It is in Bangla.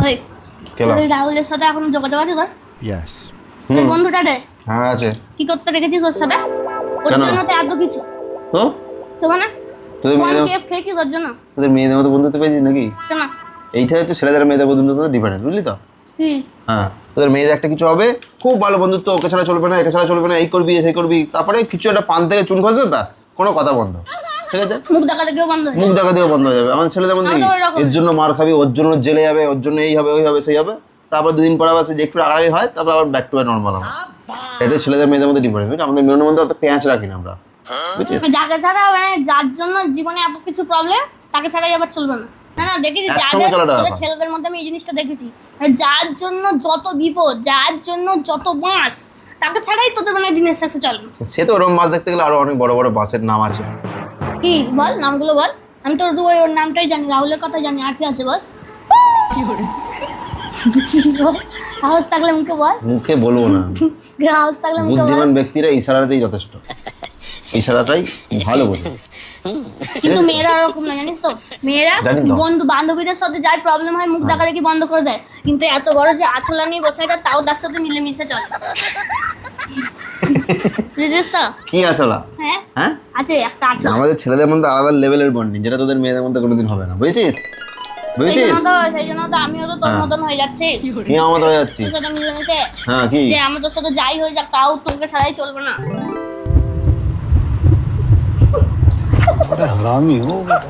ওই ওই রাহুলের সাথে এখন যোগাযোগ আছে তোর? Yes. ওই বন্ধুটা রে হ্যাঁ আছে। কি করতে রেখেছিস ওর সাথে? ওর কেন? জন্য তো এত কিছু। তো তো মানে তোদের কোন মেয়েদের কেস খেয়েছিস ওর জন্য? তোদের মেয়েদের মতো বন্ধুত্ব পেয়েছিস নাকি? কেন? এইটাই হচ্ছে ছেলেদের মেয়েদের বন্ধুত্ব ডিফারেন্স, বুঝলি তো? কি? হ্যাঁ, তোদের মেয়ের একটা কিছু হবে, খুব ভালো বন্ধুত্ব, ওকে ছাড়া চলবে না, একে ছাড়া চলবে না, এই করবি সেই করবি, তারপরে কিছু একটা পান থেকে চুন খসবে, ব্যাস কোনো কথা বন্ধ, ঠিক আছে? মুখ দেখাতে কেউ বন্ধ হয়ে মুখ দেখা দিয়েও বন্ধ হয়ে যাবে। আমাদের ছেলেদের মধ্যে আমাদের ওইরকম। এর জন্য মার খাবি, ওর জন্য জেলে যাবে, ওর জন্য এই হবে ওই হবে সেই হবে, তারপর দুদিন পর আবার যে একটু রাগারাগি হয়, তারপর আবার ব্যাক টু নর্মাল হবে। এটাই ছেলেদের মেয়েদের মধ্যে ডিফারেন্স। আমাদের মেয়েদের মধ্যে অত পেঁয়াজ রাখি না আমরা, বুঝছিস? যাকে ছাড়া মানে যার জন্য জীবনে এত কিছু প্রবলেম তাকে ছাড়াই আবার চলবে না। না না দেখেছি একসঙ্গে চলাটা যাদের ব্যাপার। ছেলেদের মধ্যে আমি এই জিনিসটা দেখেছি, যার জন্য যত বিপদ, যার জন্য যত বাঁশ, তাকে ছাড়াই তোদের মানে দিনের শেষে চলে। সে তো ওরকম মাছ দেখতে গেলে আরো অনেক বড় বড় বাসের নাম আছে। কি বল নামগুলো বল? আমি তো ওর নামটাই জানি, রাহুলের কথা জানি, আর কি আছে বল? কি বল? সাহস থাকলে মুখে বল। মুখে বলবো না, সাহস থাকলে মুখে বল। বুদ্ধিমান ব্যক্তিরা ইশারাতেই যথেষ্ট, ইশারাটাই ভালো বোঝে। কিন্তু মেয়েরা ওরকম না, জানিস তো? মেয়েরা জানি তো। বন্ধু বান্ধবীদের সাথে যাই প্রবলেম হয় মুখ দেখা দেখি বন্ধ করে দেয়, কিন্তু এত বড় যে আঁচলা নিয়ে বসে থাকে তাও তার সাথে মিলেমিশে চলে। বুঝেছিস তো? কি আছলা? হ্যাঁ হ্যাঁ, আছে একটা আঁচলা। আমাদের ছেলেদের মধ্যে আলাদা লেভেলের বন্ডিং, যেটা তোদের মেয়েদের মধ্যে কোনোদিন হবে না, বুঝেছিস? বুঝেছিস? সেই জন্য তো আমিও তো তোর হ্যাঁ। মতন হয়ে যাচ্ছি কি আমাদের হয়ে যাচ্ছিস? তোর সাথে মিলেমিশে, হ্যাঁ, কি? যে আমার তোর সাথে যাই হয়ে যাক তাও তোকে ছাড়াই চলবে না। हरामी हो बेटा।